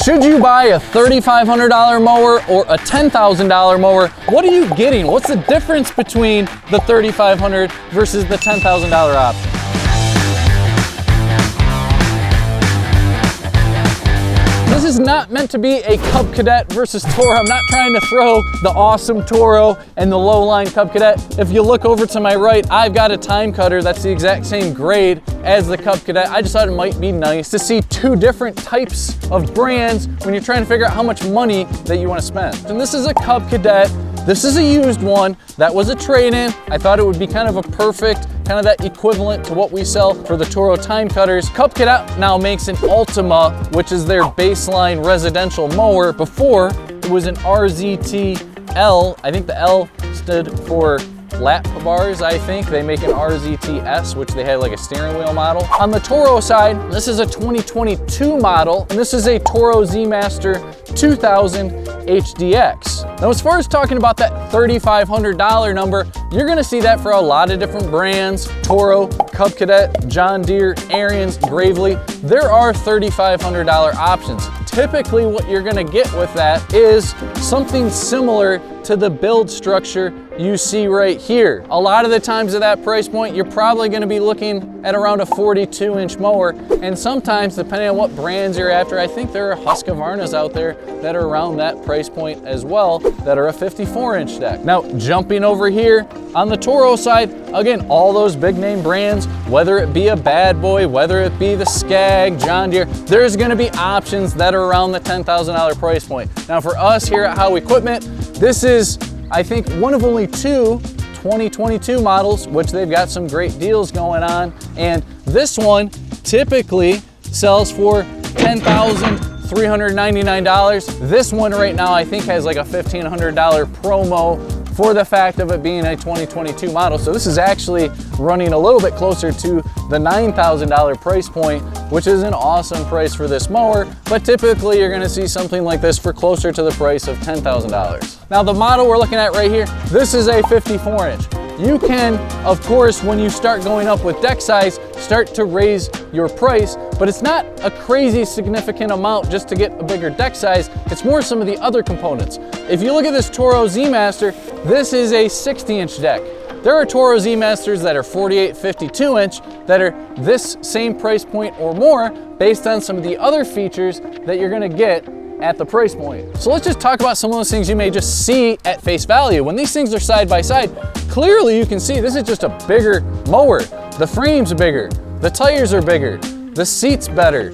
Should you buy a $3,500 mower or a $10,000 mower? What are you getting? What's the difference between the $3,500 versus the $10,000 option? This is not meant to be a Cub Cadet versus Toro. I'm not trying to throw the awesome Toro and the low-line Cub Cadet. If you look over to my right, I've got a time cutter that's the exact same grade as the Cub Cadet. I just thought it might be nice to see two different types of brands when you're trying to figure out how much money that you want to spend. And this is a Cub Cadet. This is a used one. That was a trade-in. I thought it would be kind of a perfect, kind of that equivalent to what we sell for the Toro time cutters. Cub Cadet now makes an Ultima, which is their baseline residential mower. Before, it was an RZT-L. I think the L stood for lap bars, I think. They make an RZT-S, which they had like a steering wheel model. On the Toro side, this is a 2022 model, and this is a Toro Z Master 2000 HDX. Now, as far as talking about that $3,500 number, you're gonna see that for a lot of different brands. Toro, Cub Cadet, John Deere, Ariens, Gravely. There are $3,500 options. Typically, what you're gonna get with that is something similar to the build structure you see right here. A lot of the times at that price point, you're probably gonna be looking at around a 42-inch mower, and sometimes, depending on what brands you're after, I think there are Husqvarnas out there that are around that price point as well, that are a 54-inch deck. Now, jumping over here on the Toro side, again, all those big name brands, whether it be a Bad Boy, whether it be the Skag, John Deere, there's gonna be options that are around the $10,000 price point. Now, for us here at Howe Equipment, this is, I think, one of only two 2022 models, which they've got some great deals going on. And this one typically sells for $10,399. This one right now, I think, has like a $1,500 promo for the fact of it being a 2022 model. So this is actually running a little bit closer to the $9,000 price point, which is an awesome price for this mower. But typically you're gonna see something like this for closer to the price of $10,000. Now, the model we're looking at right here, this is a 54-inch. You can, of course, when you start going up with deck size, start to raise your price, but it's not a crazy significant amount just to get a bigger deck size. It's more some of the other components. If you look at this Toro Z Master, this is a 60-inch deck. There are Toro Z Masters that are 48, 52-inch that are this same price point or more based on some of the other features that you're gonna get at the price point. So let's just talk about some of those things you may just see at face value. When these things are side by side, clearly you can see this is just a bigger mower. The frame's bigger, the tires are bigger, the seat's better,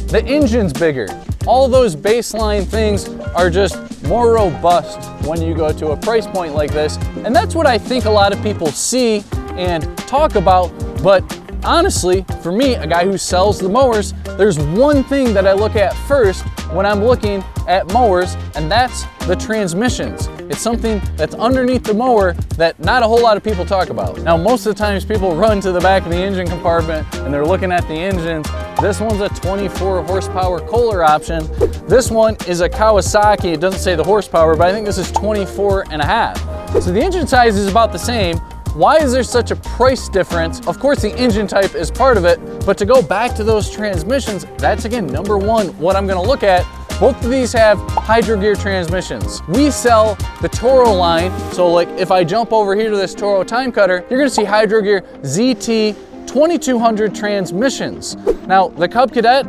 the engine's bigger. All those baseline things are just more robust when you go to a price point like this. And that's what I think a lot of people see and talk about. But honestly, for me, a guy who sells the mowers, there's one thing that I look at first when I'm looking at mowers, and that's the transmissions. It's something that's underneath the mower that not a whole lot of people talk about. Now, most of the times people run to the back of the engine compartment and they're looking at the engines. This one's a 24 horsepower Kohler option. This one is a Kawasaki. It doesn't say the horsepower, but I think this is 24 and a half. So the engine size is about the same. Why is there such a price difference? Of course, the engine type is part of it, but to go back to those transmissions, that's again, number one, what I'm gonna look at. Both of these have hydro gear transmissions. We sell the Toro line, so like if I jump over here to this Toro time cutter, you're gonna see hydro gear ZT 2200 transmissions. Now, the Cub Cadet,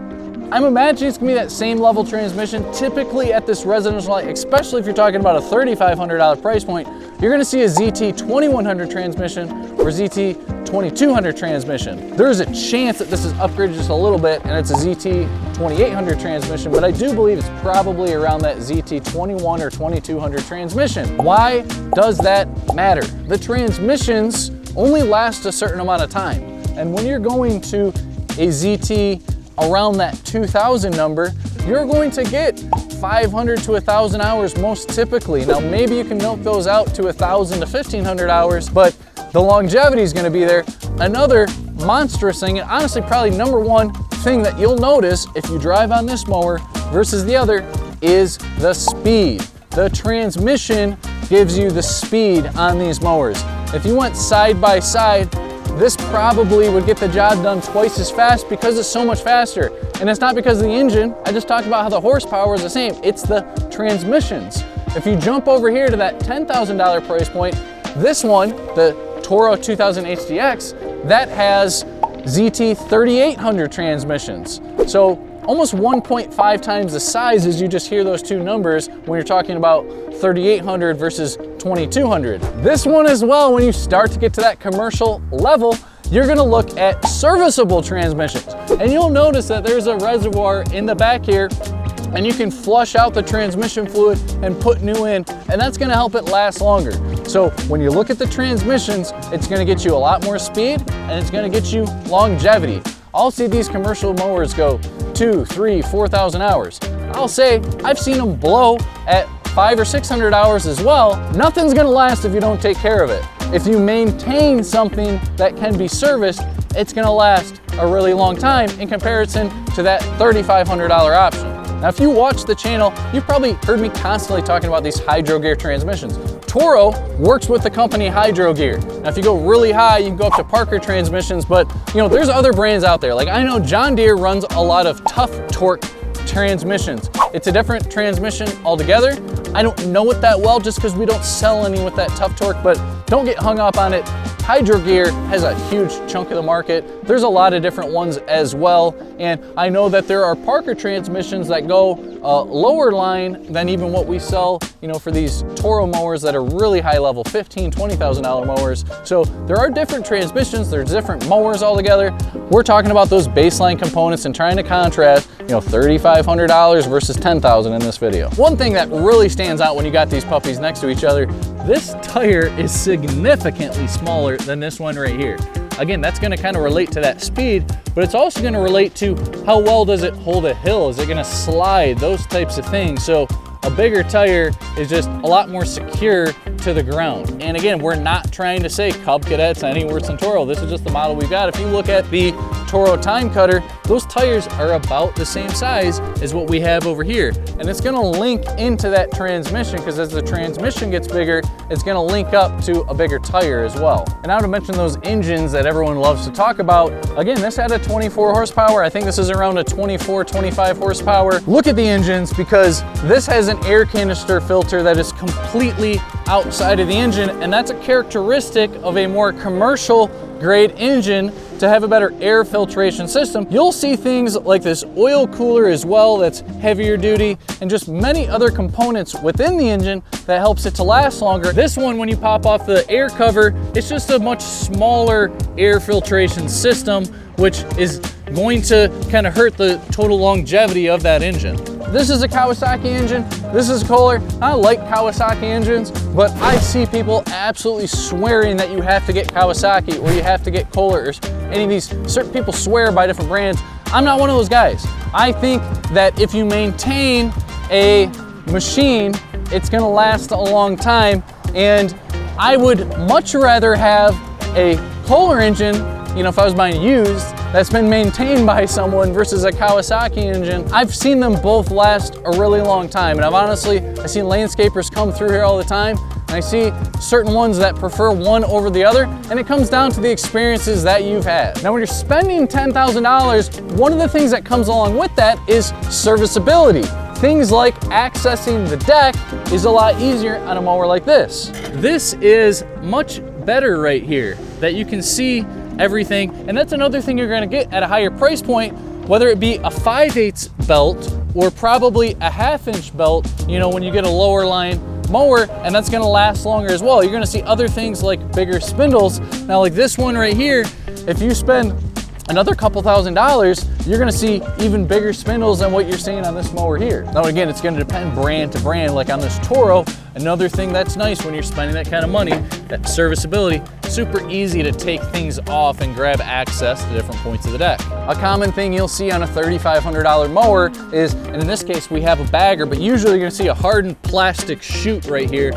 I'm imagining it's gonna be that same level transmission. Typically at this residential line, especially if you're talking about a $3,500 price point, you're gonna see a ZT 2100 transmission or ZT 2200 transmission. There's a chance that this is upgraded just a little bit and it's a ZT 2800 transmission, but I do believe it's probably around that ZT 21 or 2200 transmission. Why does that matter? The transmissions only last a certain amount of time. And when you're going to a ZT around that 2000 number, you're going to get 500 to 1,000 hours most typically. Now, maybe you can milk those out to 1,000 to 1,500 hours, but the longevity is gonna be there. Another monstrous thing, and honestly probably number one thing that you'll notice if you drive on this mower versus the other, is the speed. The transmission gives you the speed on these mowers. If you went side by side, this probably would get the job done twice as fast because it's so much faster. And it's not because of the engine. I just talked about how the horsepower is the same. It's the transmissions. If you jump over here to that $10,000 price point, this one, the Toro 2000 HDX, that has ZT 3800 transmissions. So almost 1.5 times the size as you just hear those two numbers when you're talking about 3800 versus 2200. This one as well, when you start to get to that commercial level, you're gonna look at serviceable transmissions. And you'll notice that there's a reservoir in the back here, and you can flush out the transmission fluid and put new in, and that's gonna help it last longer. So when you look at the transmissions, it's gonna get you a lot more speed, and it's gonna get you longevity. I'll see these commercial mowers go 2, 3, 4,000 hours. I'll say I've seen them blow at 500 or 600 hours as well. Nothing's gonna last if you don't take care of it. If you maintain something that can be serviced, it's gonna last a really long time in comparison to that $3,500 option. Now, if you watch the channel, you've probably heard me constantly talking about these hydro gear transmissions. Toro works with the company Hydro Gear. Now, if you go really high, you can go up to Parker transmissions, but you know, there's other brands out there. Like I know John Deere runs a lot of Tough Torque transmissions. It's a different transmission altogether. I don't know it that well just because we don't sell any with that Tough Torque, but don't get hung up on it. Hydro Gear has a huge chunk of the market. There's a lot of different ones as well. And I know that there are Parker transmissions that go lower line than even what we sell, you know, for these Toro mowers that are really high level, $15,000, $20,000 mowers. So there are different transmissions, there's different mowers altogether. We're talking about those baseline components and trying to contrast, you know, $3,500 versus $10,000 in this video. One thing that really stands out when you got these puppies next to each other, this tire is significantly smaller than this one right here. Again, that's gonna kind of relate to that speed, but it's also gonna relate to how well does it hold a hill? Is it gonna slide? Those types of things. So a bigger tire is just a lot more secure to the ground. And again, we're not trying to say Cub Cadet's any worse than Toro. This is just the model we've got. If you look at the Toro Time Cutter, those tires are about the same size as what we have over here. And it's gonna link into that transmission because as the transmission gets bigger, it's gonna link up to a bigger tire as well. And now to mention those engines that everyone loves to talk about, again, this had a 24 horsepower. I think this is around a 24, 25 horsepower. Look at the engines because this has an air canister filter that is completely outside of the engine, and that's a characteristic of a more commercial grade engine to have a better air filtration system. You'll see things like this oil cooler as well that's heavier duty, and just many other components within the engine that helps it to last longer. This one, when you pop off the air cover, it's just a much smaller air filtration system, which is going to kind of hurt the total longevity of that engine. This is a Kawasaki engine, this is Kohler. I like Kawasaki engines, but I see people absolutely swearing that you have to get Kawasaki or you have to get Kohler, or any of these, certain people swear by different brands. I'm not one of those guys. I think that if you maintain a machine, it's gonna last a long time, and I would much rather have a Kohler engine, you know, if I was buying used, that's been maintained by someone versus a Kawasaki engine. I've seen them both last a really long time, and I've seen landscapers come through here all the time, and I see certain ones that prefer one over the other, and it comes down to the experiences that you've had. Now, when you're spending $10,000, one of the things that comes along with that is serviceability. Things like accessing the deck is a lot easier on a mower like this. This is much better right here, that you can see everything, and that's another thing you're gonna get at a higher price point, whether it be a 5/8 belt or probably a 1/2-inch belt, you know, when you get a lower line mower, and that's gonna last longer as well. You're gonna see other things like bigger spindles. Now, like this one right here, if you spend another couple $1,000s, you're gonna see even bigger spindles than what you're seeing on this mower here. Now again, it's gonna depend brand to brand. Like on this Toro, another thing that's nice when you're spending that kind of money, that serviceability, super easy to take things off and grab access to different points of the deck. A common thing you'll see on a $3,500 mower is, and in this case we have a bagger, but usually you're gonna see a hardened plastic chute right here.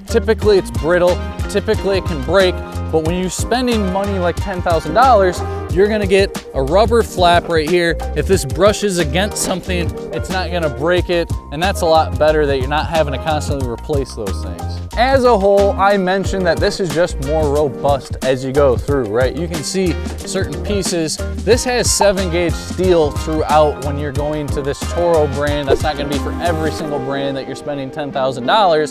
Typically it's brittle, typically it can break, but when you're spending money like $10,000, you're gonna get a rubber flap right here. If this brushes against something, it's not gonna break it, and that's a lot better that you're not having to constantly replace those things. As a whole, I mentioned that this is just more robust as you go through, right? You can see certain pieces. This has 7-gauge steel throughout when you're going to this Toro brand. That's not gonna be for every single brand that you're spending $10,000.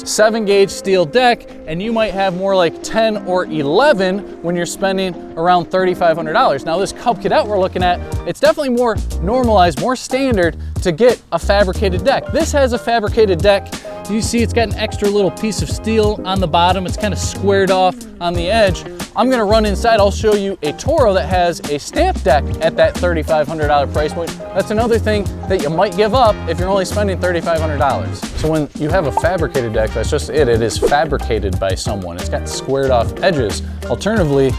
7-gauge steel deck, and you might have more like 10 or 11 when you're spending around $3,500. Now this Cub Cadet we're looking at, it's definitely more normalized, more standard to get a fabricated deck. This has a fabricated deck. You see it's got an extra little piece of steel on the bottom. It's kind of squared off on the edge. I'm gonna run inside. I'll show you a Toro that has a stamped deck at that $3,500 price point. That's another thing that you might give up if you're only spending $3,500. So when you have a fabricated deck, that's just it. It is fabricated by someone. It's got squared off edges. Alternatively,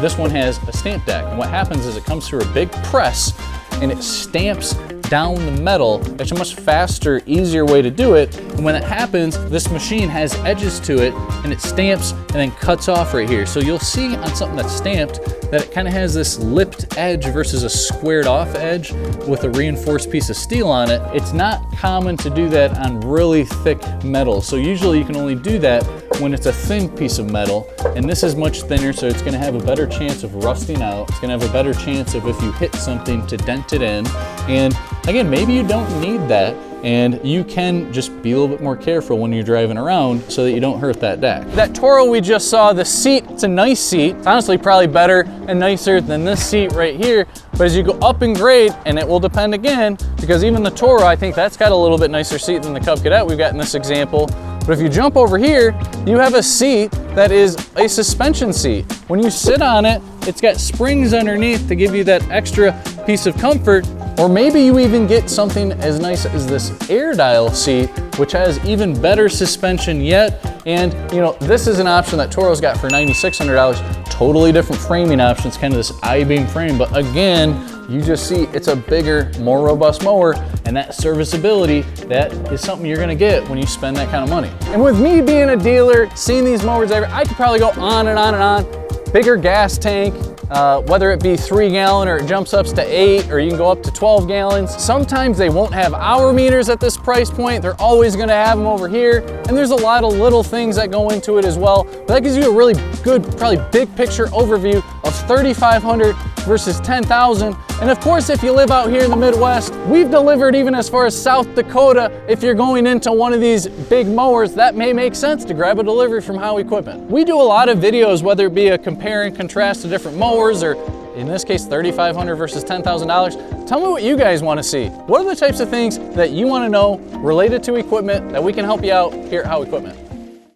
this one has a stamped deck. And what happens is it comes through a big press and it stamps down the metal. It's a much faster, easier way to do it. And when it happens, this machine has edges to it and it stamps and then cuts off right here. So you'll see on something that's stamped that it kind of has this lipped edge versus a squared off edge with a reinforced piece of steel on it. It's not common to do that on really thick metal. So usually you can only do that when it's a thin piece of metal, and this is much thinner, so it's gonna have a better chance of rusting out. It's gonna have a better chance of, if you hit something, to dent it in. And again, maybe you don't need that, and you can just be a little bit more careful when you're driving around so that you don't hurt that deck. That Toro we just saw, the seat, it's a nice seat. It's honestly probably better and nicer than this seat right here, but as you go up in grade, and it will depend again, because even the Toro, I think that's got a little bit nicer seat than the Cub Cadet we've got in this example. But if you jump over here, you have a seat that is a suspension seat. When you sit on it, it's got springs underneath to give you that extra piece of comfort. Or maybe you even get something as nice as this air dial seat, which has even better suspension yet. And you know, this is an option that Toro's got for $9,600. Totally different framing options, kind of this I-beam frame. But again, you just see it's a bigger, more robust mower, and that serviceability, that is something you're gonna get when you spend that kind of money. And with me being a dealer, seeing these mowers I could probably go on and on and on. Bigger gas tank, whether it be 3 gallon or it jumps up to 8, or you can go up to 12 gallons. Sometimes they won't have hour meters at this price point. They're always gonna have them over here. And there's a lot of little things that go into it as well. But that gives you a really good, probably big picture overview of 3,500 versus 10,000. And of course, if you live out here in the Midwest, we've delivered even as far as South Dakota. If you're going into one of these big mowers, that may make sense to grab a delivery from Howe Equipment. We do a lot of videos, whether it be a compare and contrast to different mowers, or in this case, $3,500 versus $10,000. Tell me what you guys want to see. What are the types of things that you want to know related to equipment that we can help you out here at Howe Equipment?